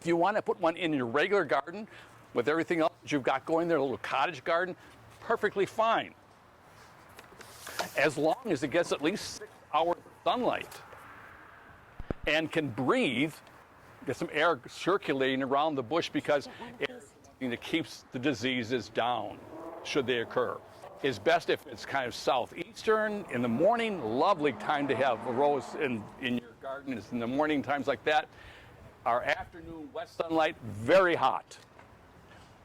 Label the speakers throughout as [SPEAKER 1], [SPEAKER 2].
[SPEAKER 1] If you want to put one in your regular garden with everything else that you've got going there, a little cottage garden, perfectly fine. As long as it gets at least 6 hours of sunlight and can breathe, get some air circulating around the bush, because air is something that keeps the diseases down should they occur. It's best if it's kind of southeastern in the morning. Lovely time to have a rose in your garden is in the morning times like that. Our afternoon west sunlight, very hot.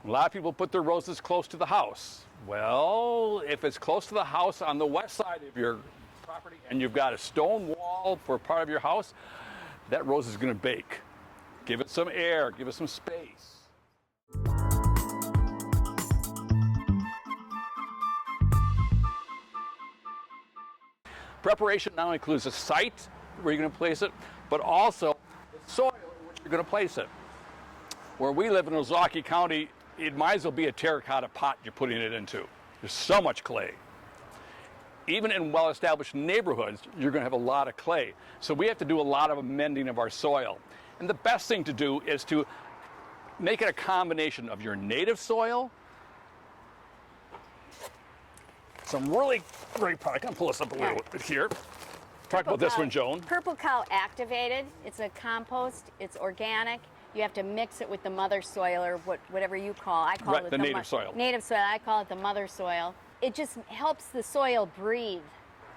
[SPEAKER 1] A lot of people put their roses close to the house. Well, if it's close to the house on the west side of your property and you've got a stone wall for part of your house, that rose is going to bake. Give it some air, give it some space. Preparation not only includes the site where you're going to place it, but also the soil in which you're going to place it. Where we live in Ozaukee County, it might as well be a terracotta pot you're putting it into. There's so much clay. Even in well-established neighborhoods, you're going to have a lot of clay. So we have to do a lot of amending of our soil. And the best thing to do is to make it a combination of your native soil, some really great product. I'm going to pull this up a little bit here. Talk about this one, Joan.
[SPEAKER 2] Purple Cow Activated. It's a compost. It's organic. You have to mix it with the mother soil, or whatever you call. I call it
[SPEAKER 1] the native soil.
[SPEAKER 2] Native soil. I call it the mother soil. It just helps the soil breathe.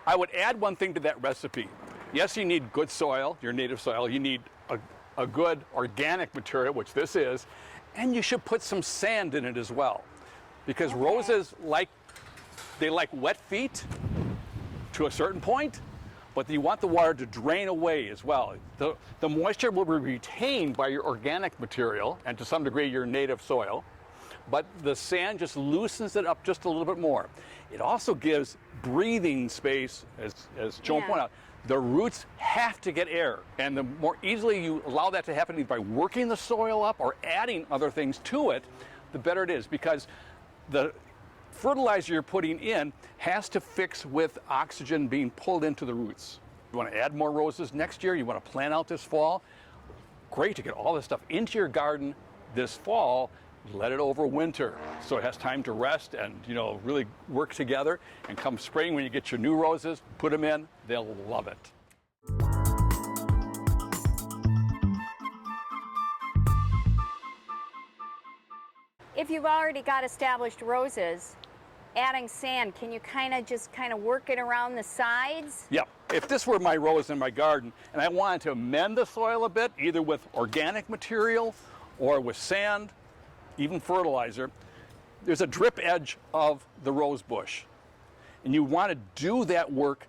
[SPEAKER 1] I would add one thing to that recipe. Yes, you need good soil, your native soil. You need a good organic material, which this is, and you should put some sand in it as well, because roses like wet feet to a certain point, but you want the water to drain away as well. The moisture will be retained by your organic material and to some degree your native soil, but the sand just loosens it up just a little bit more. It also gives breathing space, as Joan pointed out. The roots have to get air, and the more easily you allow that to happen by working the soil up or adding other things to it, the better it is, because the fertilizer you're putting in has to fix with oxygen being pulled into the roots. You want to add more roses next year, you want to plant out this fall, great to get all this stuff into your garden this fall. Let it overwinter so it has time to rest and, really work together. And come spring, when you get your new roses, put them in, they'll love it.
[SPEAKER 2] If you've already got established roses, adding sand, can you kind of work it around the sides?
[SPEAKER 1] Yeah. If this were my rose in my garden and I wanted to amend the soil a bit, either with organic material or with sand, even fertilizer, there's a drip edge of the rose bush. And you want to do that work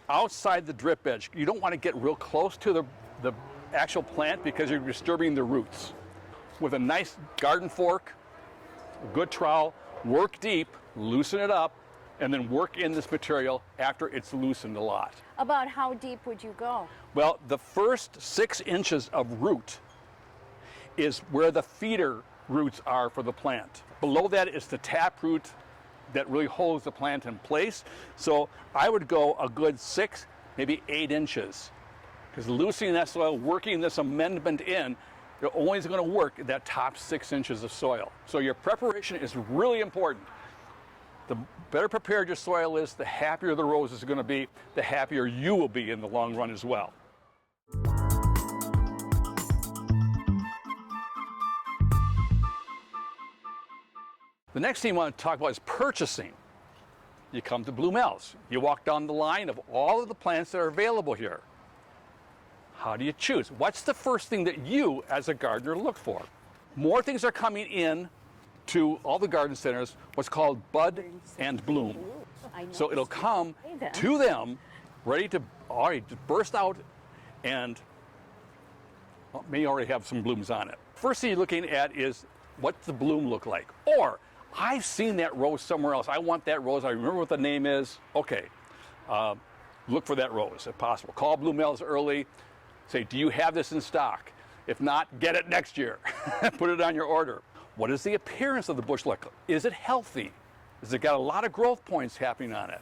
[SPEAKER 1] outside the drip edge. You don't want to get real close to the actual plant because you're disturbing the roots. With a nice garden fork, a good trowel, work deep, loosen it up, and then work in this material after it's loosened a lot.
[SPEAKER 2] About how deep would you go?
[SPEAKER 1] Well, the first 6 inches of root is where the feeder roots are for the plant. Below that is the tap root that really holds the plant in place. So I would go a good 6, maybe 8 inches. Because loosening that soil, working this amendment in, you're only going to work that top 6 inches of soil. So your preparation is really important. The better prepared your soil is, the happier the rose is going to be, the happier you will be in the long run as well. The next thing I want to talk about is purchasing. You come to Blumels. You walk down the line of all of the plants that are available here. How do you choose? What's the first thing that you, as a gardener, look for? More things are coming in to all the garden centers, what's called bud and bloom. So it'll come to them ready to burst out and may already have some blooms on it. First thing you're looking at is what's the bloom look like? Or, I've seen that rose somewhere else. I want that rose. I remember what the name is. Okay, look for that rose if possible. Call Blumels early. Say, do you have this in stock? If not, get it next year. Put it on your order. What is the appearance of the bush like? Is it healthy? Has it got a lot of growth points happening on it?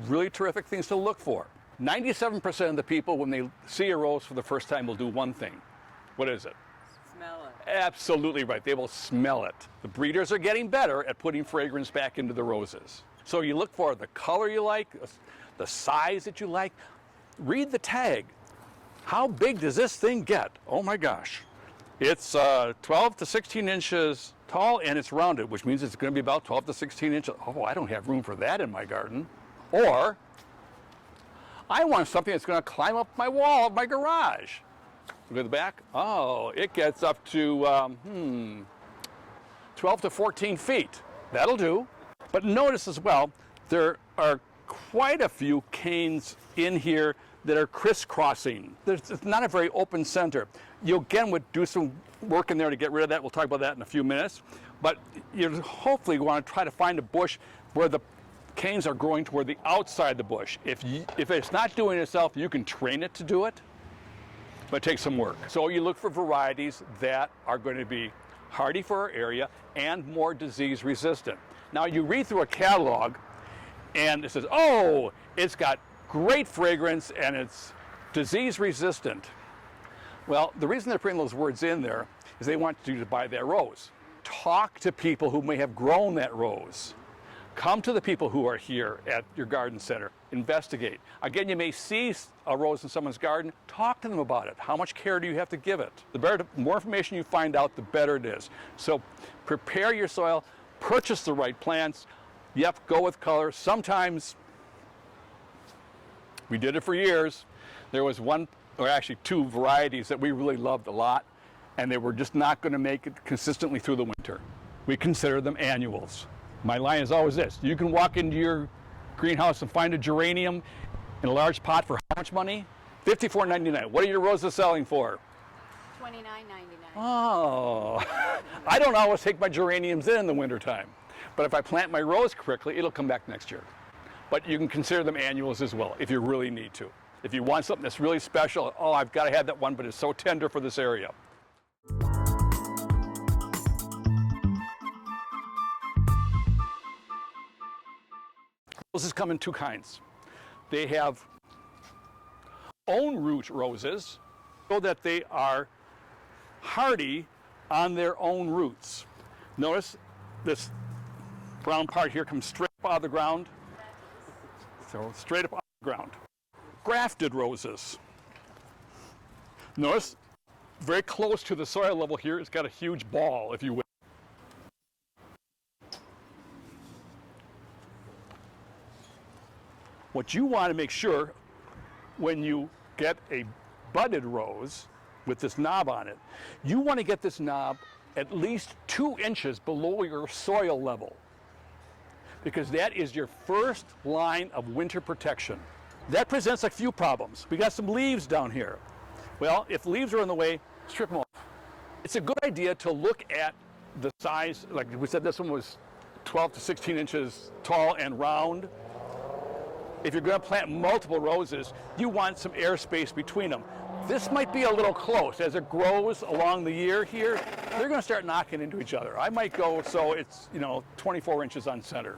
[SPEAKER 1] Really terrific things to look for. 97% of the people, when they see a rose for the first time, will do one thing. What is it?
[SPEAKER 3] smell it.
[SPEAKER 1] Absolutely right. They will smell it. The breeders are getting better at putting fragrance back into the roses. So you look for the color you like, the size that you like. Read the tag. How big does this thing get? Oh my gosh. It's 12 to 16 inches tall and it's rounded, which means it's going to be about 12 to 16 inches. Oh, I don't have room for that in my garden. Or I want something that's going to climb up my wall of my garage. Look at the back. Oh, it gets up to 12 to 14 feet. That'll do. But notice as well, there are quite a few canes in here that are crisscrossing. It's not a very open center. You again would do some work in there to get rid of that. We'll talk about that in a few minutes. But you hopefully want to try to find a bush where the canes are growing toward the outside of the bush. If it's not doing it itself, you can train it to do it, but it takes some work. So you look for varieties that are going to be hardy for our area and more disease resistant. Now you read through a catalog and it says, oh, it's got great fragrance and it's disease resistant. Well, the reason they're putting those words in there is they want you to buy that rose. Talk to people who may have grown that rose. Come to the people who are here at your garden center. Investigate. Again, you may see a rose in someone's garden. Talk to them about it. How much care do you have to give it? The more information you find out, the better it is. So prepare your soil, purchase the right plants. Yep, go with color. Sometimes, we did it for years. There was one, or actually two varieties that we really loved a lot, and they were just not going to make it consistently through the winter. We consider them annuals. My line is always this: you can walk into your greenhouse and find a geranium in a large pot for how much money? $54.99. What are your roses selling for?
[SPEAKER 2] $29.99.
[SPEAKER 1] Oh, I don't always take my geraniums in the wintertime, but if I plant my rose correctly, it'll come back next year. But you can consider them annuals as well if you really need to. If you want something that's really special, oh, I've got to have that one, but it's so tender for this area. Roses come in two kinds. They have own root roses, so that they are hardy on their own roots. Notice this brown part here comes straight up out of the ground. So straight up out of the ground. Grafted roses. Notice very close to the soil level here, it's got a huge ball, if you will. What you want to make sure when you get a budded rose with this knob on it, you want to get this knob at least 2 inches below your soil level, because that is your first line of winter protection. That presents a few problems. We got some leaves down here. Well, if leaves are in the way, strip them off. It's a good idea to look at the size, like we said, this one was 12 to 16 inches tall and round. If you're going to plant multiple roses, you want some airspace between them. This might be a little close. As it grows along the year here, they're going to start knocking into each other. I might go so it's, 24 inches on center.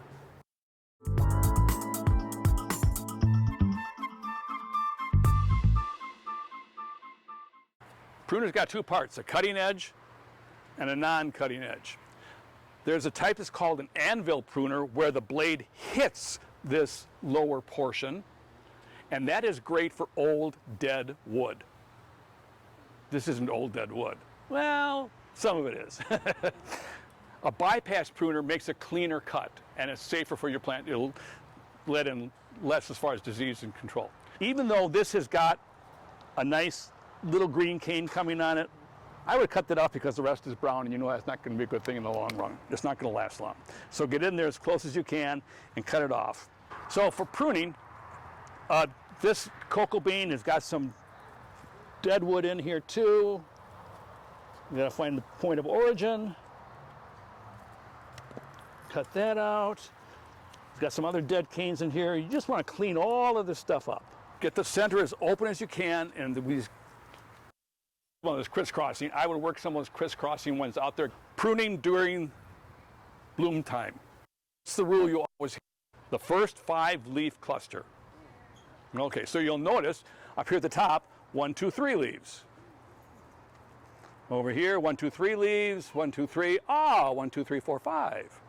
[SPEAKER 1] Pruner's got two parts, a cutting edge and a non-cutting edge. There's a type that's called an anvil pruner where the blade hits this lower portion, and that is great for old dead wood. This isn't old dead wood. Well, some of it is. A bypass pruner makes a cleaner cut, and it's safer for your plant. It'll let in less as far as disease and control. Even though this has got a nice little green cane coming on it, I would cut that off because the rest is brown, and that's not going to be a good thing in the long run. It's not going to last long. So get in there as close as you can and cut it off. So for pruning, this cocoa bean has got some dead wood in here too. You got to find the point of origin. Cut that out. It's got some other dead canes in here. You just want to clean all of this stuff up. Get the center as open as you can, and these one of those crisscrossing. I would work some of those crisscrossing ones out there. Pruning during bloom time. It's the rule you always hear. The first 5-leaf cluster. Okay, so you'll notice up here at the top, 1, 2, 3 leaves. Over here, 1, 2, 3 leaves, 1, 2, 3, ah, 1, 2, 3, 4, 5.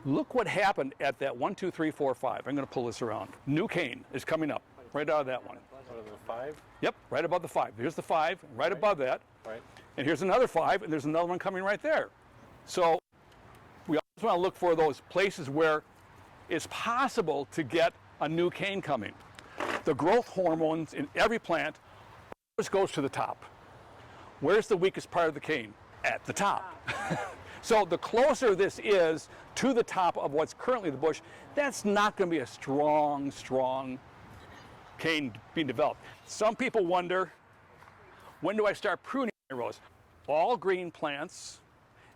[SPEAKER 1] Look what happened at that 1, 2, 3, 4, 5. I'm going to pull this around. New cane is coming up right out of that one.
[SPEAKER 3] What are the 5?
[SPEAKER 1] Yep, right above the 5. Here's the 5, right above that.
[SPEAKER 3] Right.
[SPEAKER 1] And here's another 5, and there's another one coming right there. So we always want to look for those places where it's possible to get a new cane coming. The growth hormones in every plant always goes to the top. Where's the weakest part of the cane? At the top. So the closer this is to the top of what's currently the bush, that's not going to be a strong, strong cane being developed. Some people wonder, when do I start pruning my rose? All green plants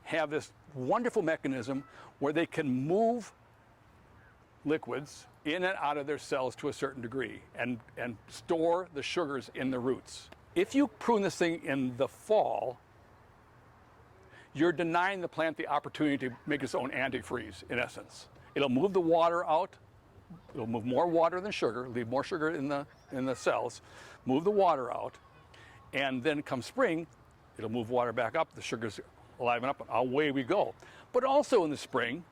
[SPEAKER 1] have this wonderful mechanism where they can move liquids in and out of their cells to a certain degree and store the sugars in the roots. If you prune this thing in the fall, you're denying the plant the opportunity to make its own antifreeze, in essence. It'll move the water out. It'll move more water than sugar, leave more sugar in the cells, move the water out, and then come spring, it'll move water back up, the sugars liven up, and away we go. But also in the spring,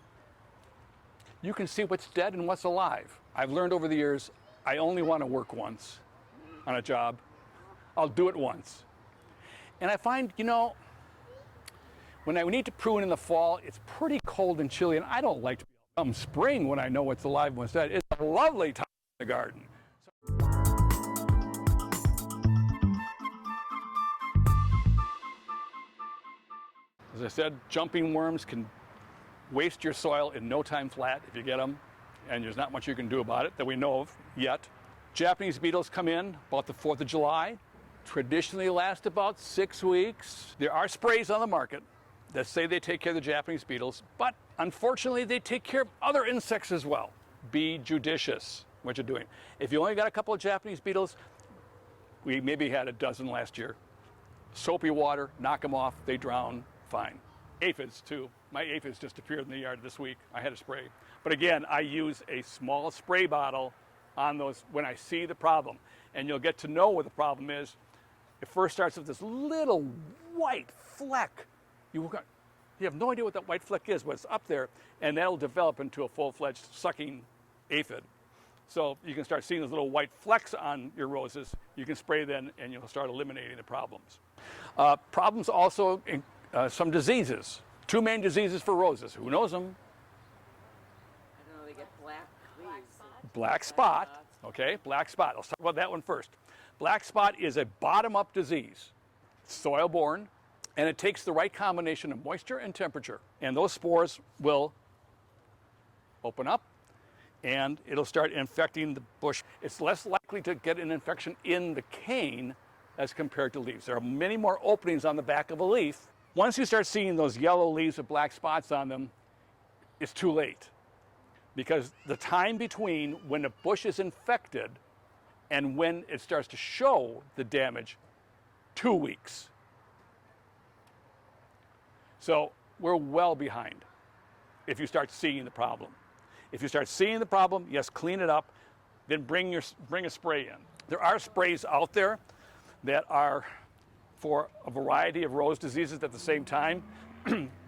[SPEAKER 1] you can see what's dead and what's alive. I've learned over the years, I only want to work once on a job. I'll do it once. And I find, you know, when I need to prune in the fall, it's pretty cold and chilly, and I don't like to be come spring when I know what's alive and what's dead. It's a lovely time in the garden. As I said, jumping worms can waste your soil in no time flat if you get them, and there's not much you can do about it that we know of yet. Japanese beetles come in about the 4th of July, traditionally last about 6 weeks. There are sprays on the market that say they take care of the Japanese beetles, but unfortunately they take care of other insects as well. Be judicious what you're doing. If you only got a couple of Japanese beetles, we maybe had a dozen last year. Soapy water, knock them off, they drown, fine. Aphids too. My aphids just appeared in the yard this week. I had a spray. But again, I use a small spray bottle on those when I see the problem. And you'll get to know what the problem is. It first starts with this little white fleck. You have no idea what that white fleck is, but it's up there, and that'll develop into a full-fledged sucking aphid. So you can start seeing those little white flecks on your roses. You can spray then, and you'll start eliminating the problems. Problems also in some diseases. 2 main diseases for roses. Who knows them?
[SPEAKER 4] I don't know, they get black leaves.
[SPEAKER 1] Black spot. Okay, black spot. Let's talk about that one first. Black spot is a bottom-up disease, soil-borne, and it takes the right combination of moisture and temperature. And those spores will open up, and it'll start infecting the bush. It's less likely to get an infection in the cane as compared to leaves. There are many more openings on the back of a leaf. Once you start seeing those yellow leaves with black spots on them, it's too late. Because the time between when a bush is infected and when it starts to show the damage, 2 weeks. So we're well behind if you start seeing the problem. If you start seeing the problem, yes, clean it up, then bring a spray in. There are sprays out there that are for a variety of rose diseases at the same time.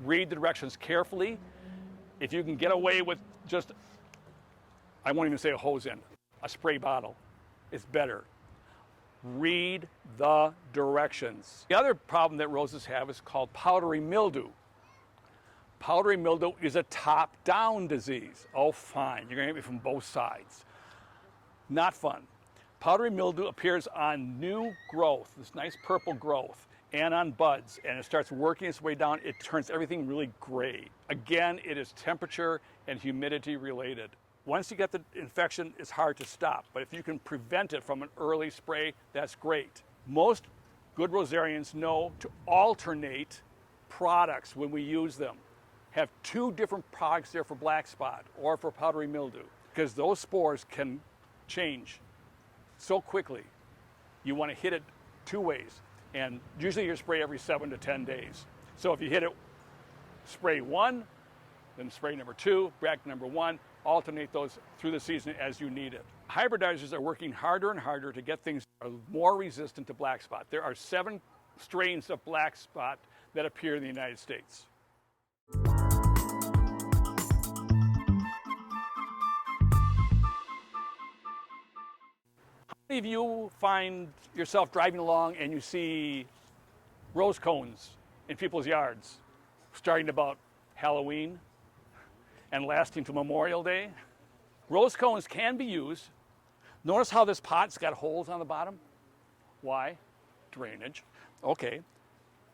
[SPEAKER 1] Read the directions carefully. If you can get away with just, I won't even say a hose end, a spray bottle, it's better. Read the directions. The other problem that roses have is called powdery mildew. Powdery mildew is a top-down disease. Oh, fine, you're gonna get me from both sides. Not fun. Powdery mildew appears on new growth, this nice purple growth, and on buds, and it starts working its way down. It turns everything really gray. Again, it is temperature and humidity related. Once you get the infection, it's hard to stop, but if you can prevent it from an early spray, that's great. Most good rosarians know to alternate products when we use them. Have 2 different products there for black spot or for powdery mildew, because those spores can change so quickly. You want to hit it 2 ways, and usually you spray every 7 to 10 days. So if you hit it, spray 1, then spray number 2, back number 1, alternate those through the season as you need it. Hybridizers are working harder and harder to get things that are more resistant to black spot. There are 7 strains of black spot that appear in the United States. How many of you find yourself driving along and you see rose cones in people's yards, starting about Halloween and lasting to Memorial Day? Rose cones can be used. Notice how this pot's got holes on the bottom? Why? Drainage. Okay.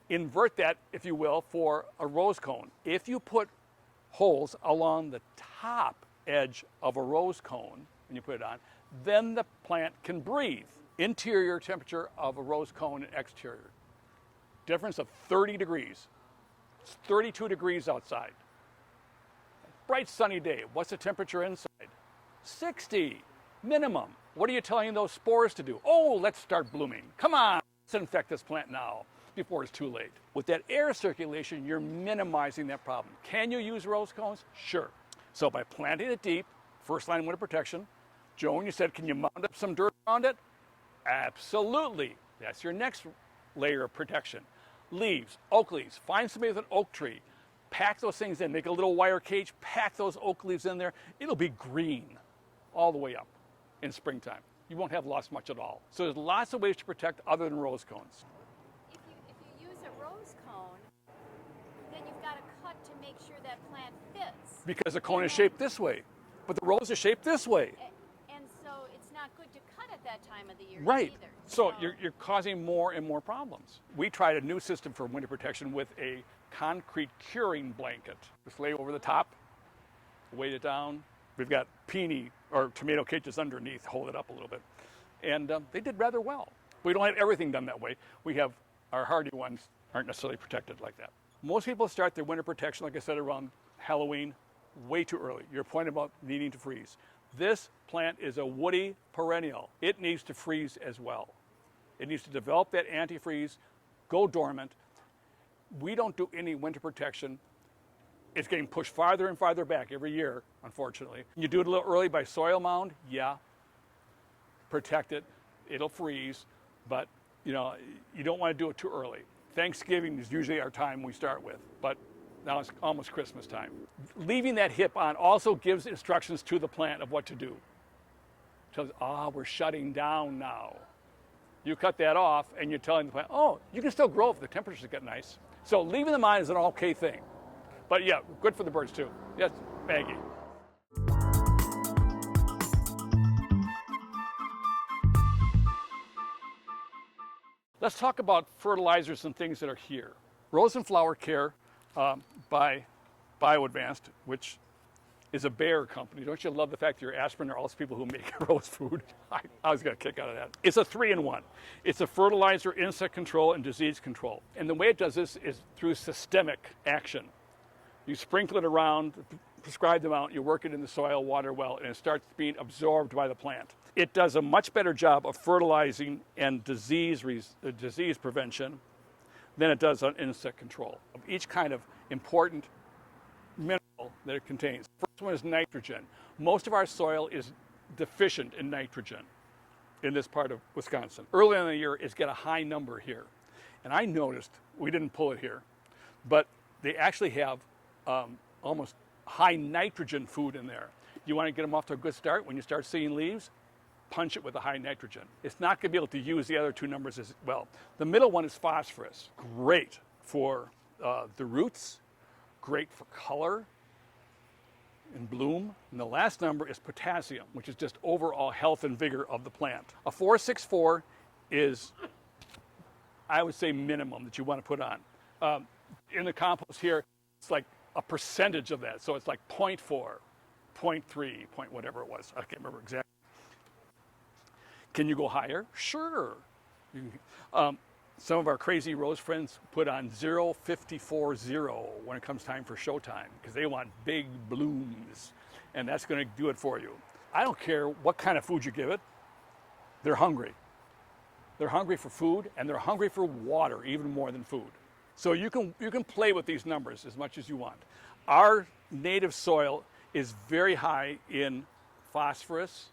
[SPEAKER 1] Invert that, if you will, for a rose cone. If you put holes along the top edge of a rose cone when you put it on, then the plant can breathe. Interior temperature of a rose cone and exterior. Difference of 30 degrees. It's 32 degrees outside. Bright sunny day. What's the temperature inside? 60 minimum. What are you telling those spores to do? Oh, let's start blooming. Come on, let's infect this plant now before it's too late. With that air circulation, you're minimizing that problem. Can you use rose cones? Sure. So by planting it deep, first line winter protection. Joan, you said, can you mound up some dirt around it? Absolutely. That's your next layer of protection. Leaves, oak leaves. Find somebody with an oak tree. Pack those things in. Make a little wire cage. Pack those oak leaves in there. It'll be green all the way up in springtime. You won't have lost much at all. So there's lots of ways to protect other than rose cones.
[SPEAKER 2] If you use a rose cone, then you've got to cut to make sure that plant fits.
[SPEAKER 1] Because the cone is shaped this way, but the rose is shaped this way.
[SPEAKER 2] And so it's not good to cut at that time of the year
[SPEAKER 1] Right.
[SPEAKER 2] either.
[SPEAKER 1] So you're causing more and more problems. We tried a new system for winter protection with a concrete curing blanket. Just lay over the top, weight it down. We've got peony or tomato cages underneath, hold it up a little bit. And they did rather well. We don't have everything done that way. We have our hardy ones aren't necessarily protected like that. Most people start their winter protection, like I said, around Halloween, way too early. Your point about needing to freeze. This plant is a woody perennial. It needs to freeze as well. It needs to develop that antifreeze, go dormant. We don't do any winter protection. It's getting pushed farther and farther back every year, unfortunately. You do it a little early by soil mound, yeah. Protect it, it'll freeze, but you don't want to do it too early. Thanksgiving is usually our time we start with, but now it's almost Christmas time. Leaving that hip on also gives instructions to the plant of what to do. It tells, we're shutting down now. You cut that off and you're telling the plant, you can still grow if the temperatures get nice. So leaving them on is an okay thing. But yeah, good for the birds too. Yes, Maggie. Let's talk about fertilizers and things that are here. Rose and flower care by BioAdvanced, which is a Barr company. Don't you love the fact that your aspirin are also people who make rose food? I was going to kick out of that. It's a 3-in-1. It's a fertilizer, insect control, and disease control. And the way it does this is through systemic action. You sprinkle it around, prescribe the amount, you work it in the soil, water well, and it starts being absorbed by the plant. It does a much better job of fertilizing and disease prevention than it does on insect control. Of each kind of important mineral that it contains. First one is nitrogen. Most of our soil is deficient in nitrogen in this part of Wisconsin. Early in the year, it's got a high number here. And I noticed, we didn't pull it here, but they actually have almost high nitrogen food in there. You want to get them off to a good start when you start seeing leaves? Punch it with a high nitrogen. It's not going to be able to use the other two numbers as well. The middle one is phosphorus. Great for the roots, great for color and bloom. And the last number is potassium, which is just overall health and vigor of the plant. A 464 is, I would say, minimum that you want to put on. In the compost here, it's like a percentage of that. So it's like 0.4, 0.3, point whatever it was. I can't remember exactly. Can you go higher? Sure. Some of our crazy rose friends put on 0.540 when it comes time for showtime because they want big blooms, and that's going to do it for you. I don't care what kind of food you give it. They're hungry. They're hungry for food, and they're hungry for water even more than food. So you can play with these numbers as much as you want. Our native soil is very high in phosphorus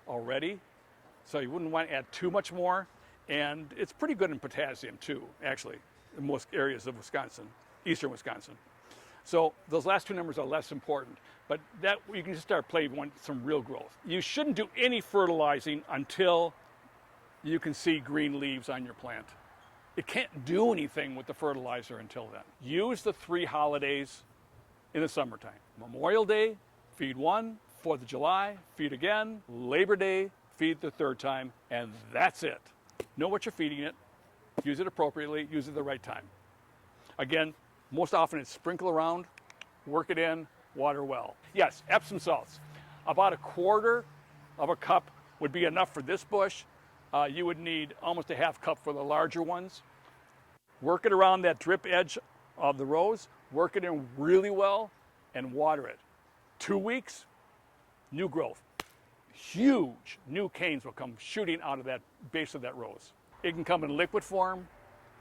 [SPEAKER 1] already, so you wouldn't want to add too much more. And it's pretty good in potassium too, actually, in most areas of Wisconsin, eastern Wisconsin. So those last two numbers are less important, but that you can just start playing some real growth. You shouldn't do any fertilizing until you can see green leaves on your plant. It can't do anything with the fertilizer until then. Use the 3 holidays in the summertime. Memorial Day, feed 1, 4th of July, feed again, Labor Day, feed the 3rd time, and that's it. Know what you're feeding it, use it appropriately, use it at the right time. Again, most often it's sprinkle around, work it in, water well. Yes, Epsom salts. About 1/4 of a cup would be enough for this bush. You would need almost a 1/2 cup for the larger ones. Work it around that drip edge of the rows, work it in really well, and water it. 2 weeks, new growth. Huge new canes will come shooting out of that base of that rose. It can come in liquid form.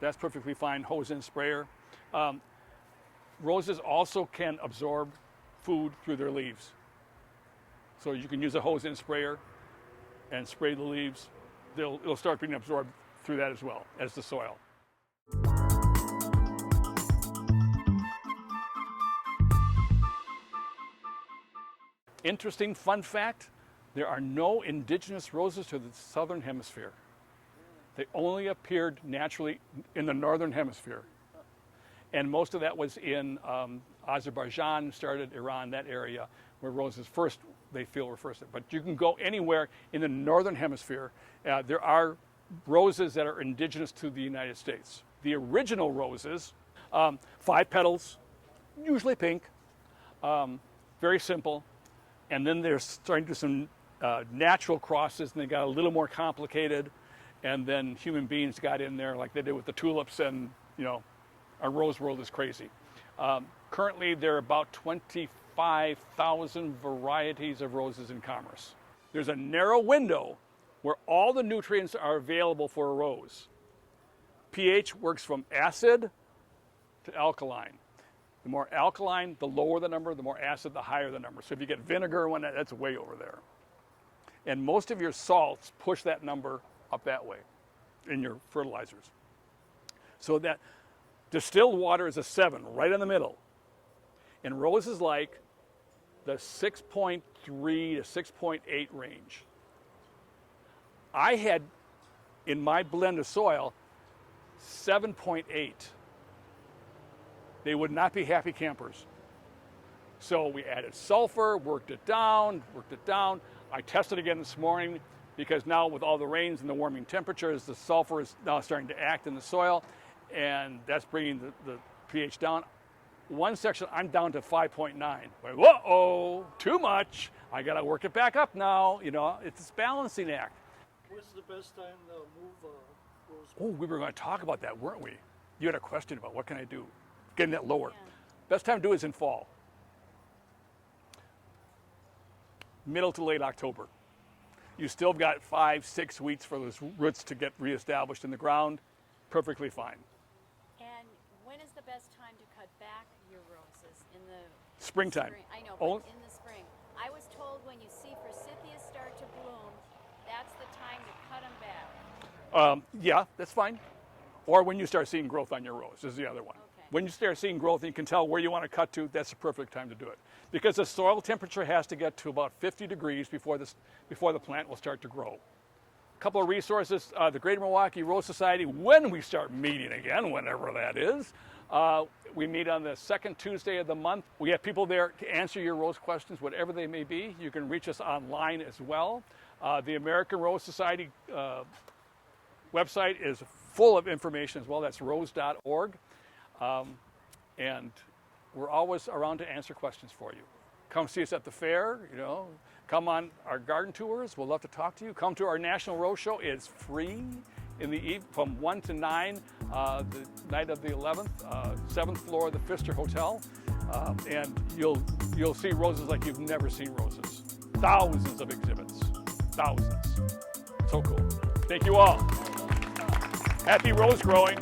[SPEAKER 1] That's perfectly fine, hose and sprayer. Roses also can absorb food through their leaves. So you can use a hose and sprayer and spray the leaves. It'll start being absorbed through that as well as the soil. Interesting fun fact, there are no indigenous roses to the southern hemisphere. They only appeared naturally in the northern hemisphere. And most of that was in Azerbaijan, started Iran, that area where roses first, they feel were first. But you can go anywhere in the northern hemisphere. There are roses that are indigenous to the United States. The original roses, 5 petals, usually pink, very simple. And then they're starting to do some natural crosses, and they got a little more complicated. And then human beings got in there like they did with the tulips, and our rose world is crazy. Currently, there are about 25,000 varieties of roses in commerce. There's a narrow window where all the nutrients are available for a rose. pH works from acid to alkaline. The more alkaline, the lower the number, the more acid, the higher the number. So if you get vinegar, that's way over there. And most of your salts push that number up that way in your fertilizers. So that distilled water is a 7, right in the middle. And roses like the 6.3 to 6.8 range. I had, in my blend of soil, 7.8. They would not be happy campers. So we added sulfur, worked it down. I tested again this morning because now with all the rains and the warming temperatures, the sulfur is now starting to act in the soil, and that's bringing the pH down. One section, I'm down to 5.9. Whoa, too much. I gotta work it back up now. It's this balancing act.
[SPEAKER 3] What's the best time to move rose?
[SPEAKER 1] Oh, we were gonna talk about that, weren't we? You had a question about what can I do? Getting that lower.
[SPEAKER 2] Yeah.
[SPEAKER 1] Best time to do is in fall. Middle to late October. You still got 5-6 weeks for those roots to get reestablished in the ground. Perfectly fine.
[SPEAKER 2] And when is the best time to cut back your roses? In the
[SPEAKER 1] Springtime.
[SPEAKER 2] spring? I know,
[SPEAKER 1] Oh.
[SPEAKER 2] but in the spring. I was told when you see forsythias start to bloom, that's the time to cut them back.
[SPEAKER 1] Yeah, that's fine. Or when you start seeing growth on your rose is the other one.
[SPEAKER 2] Okay.
[SPEAKER 1] When you start seeing growth and you can tell where you want to cut to, that's the perfect time to do it. Because the soil temperature has to get to about 50 degrees before the plant will start to grow. A couple of resources, the Greater Milwaukee Rose Society, when we start meeting again, whenever that is, we meet on the 2nd Tuesday of the month. We have people there to answer your rose questions, whatever they may be. You can reach us online as well. The American Rose Society website is full of information as well. That's rose.org. And we're always around to answer questions for you. Come see us at the fair, come on our garden tours. We'll love to talk to you. Come to our National Rose Show. It's free in the evening from 1 to 9, the night of the 11th, 7th floor of the Pfister Hotel. And you'll see roses like you've never seen roses. Thousands of exhibits, thousands. So cool. Thank you all. Happy rose growing.